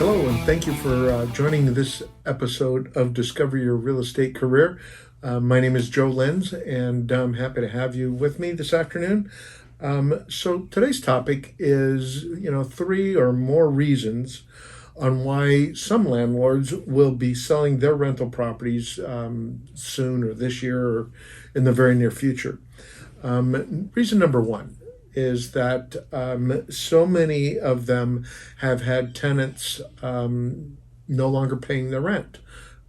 Hello, and thank you for joining this episode of Discover Your Real Estate Career. My name is Joe Lenz, and I'm happy to have you with me this afternoon. So today's topic is, three or more reasons on why some landlords will be selling their rental properties soon or this year or in the very near future. Reason number one is that so many of them have had tenants no longer paying their rent.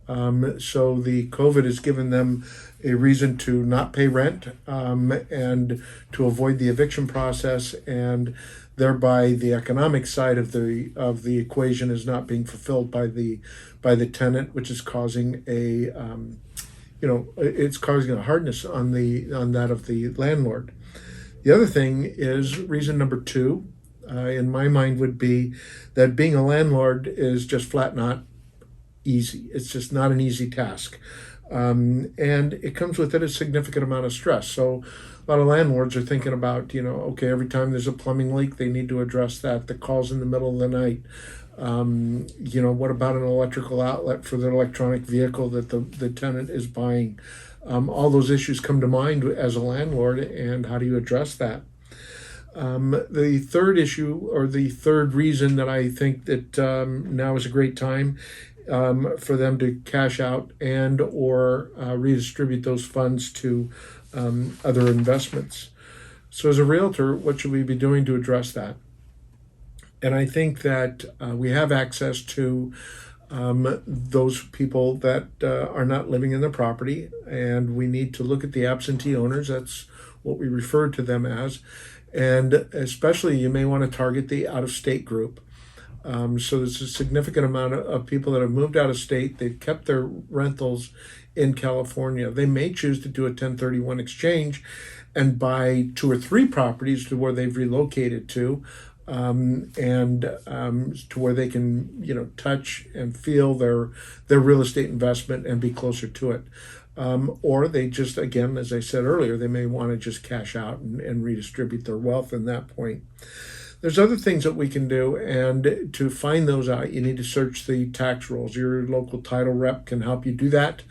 So the COVID has given them a reason to not pay rent and to avoid the eviction process, and thereby the economic side of the equation is not being fulfilled by the tenant, which is causing it's causing a hardness on that of the landlord. The other thing is reason number two, in my mind, would be that being a landlord is just flat not easy. It's just not an easy task. And it comes with it a significant amount of stress. So a lot of landlords are thinking about, okay, every time there's a plumbing leak, they need to address that. The calls in the middle of the night. What about an electrical outlet for their electronic vehicle that the tenant is buying? All those issues come to mind as a landlord, and how do you address that? The third issue, or the third reason that I think that now is a great time for them to cash out and or redistribute those funds to other investments. So as a realtor, what should we be doing to address that? And I think that we have access to those people that are not living in the property, and we need to look at the absentee owners. That's what we refer to them as. And especially you may want to target the out-of-state group. So there's a significant amount of people that have moved out of state. They've kept their rentals in California. They may choose to do a 1031 exchange and buy 2 or 3 properties to where they've relocated to. To where they can, touch and feel their real estate investment and be closer to it. Or they just, again, as I said earlier, they may want to just cash out and redistribute their wealth in that point. There's other things that we can do, and to find those out, you need to search the tax rolls. Your local title rep can help you do that.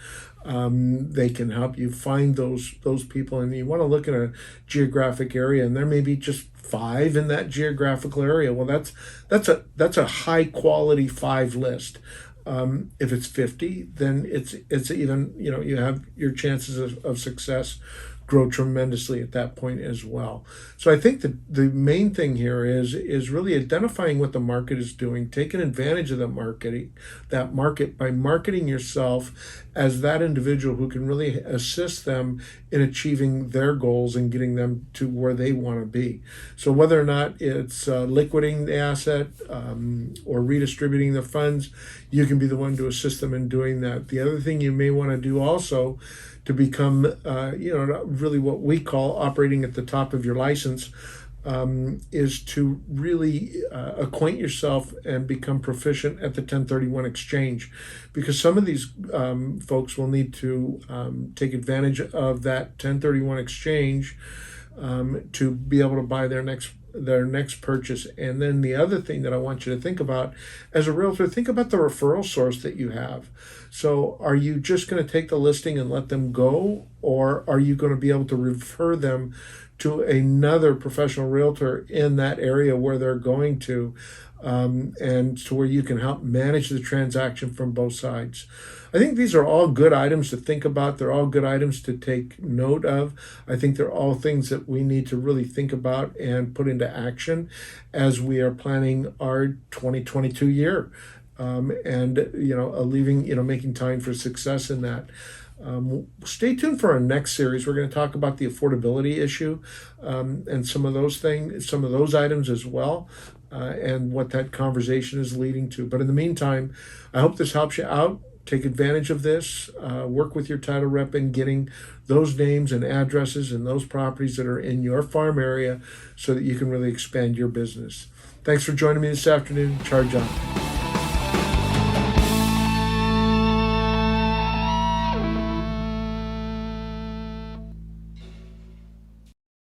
They can help you find those people, and you want to look at a geographic area, and there may be just 5 in that geographical area. Well, that's a high quality 5 list. If it's 50, then it's even, you have your chances of success grow tremendously at that point as well. So I think that the main thing here is really identifying what the market is doing, taking advantage of that market by marketing yourself as that individual who can really assist them in achieving their goals and getting them to where they want to be. So whether or not it's liquidating the asset or redistributing the funds, you can be the one to assist them in doing that. The other thing you may want to do also to become, really what we call operating at the top of your license, is to really acquaint yourself and become proficient at the 1031 exchange, because some of these folks will need to take advantage of that 1031 exchange to be able to buy their next purchase. And then the other thing that I want you to think about as a realtor, think about the referral source that you have. So are you just going to take the listing and let them go, or are you going to be able to refer them to another professional realtor in that area where they're going to, and to where you can help manage the transaction from both sides? I think these are all good items to think about. They're all good items to take note of. I think they're all things that we need to really think about and put into action as we are planning our 2022 year. Making time for success in that. Stay tuned for our next series. We're going to talk about the affordability issue and some of those items as well, and what that conversation is leading to. But in the meantime, I hope this helps you out. Take advantage of this. Work with your title rep in getting those names and addresses and those properties that are in your farm area so that you can really expand your business. Thanks for joining me this afternoon. Charge on.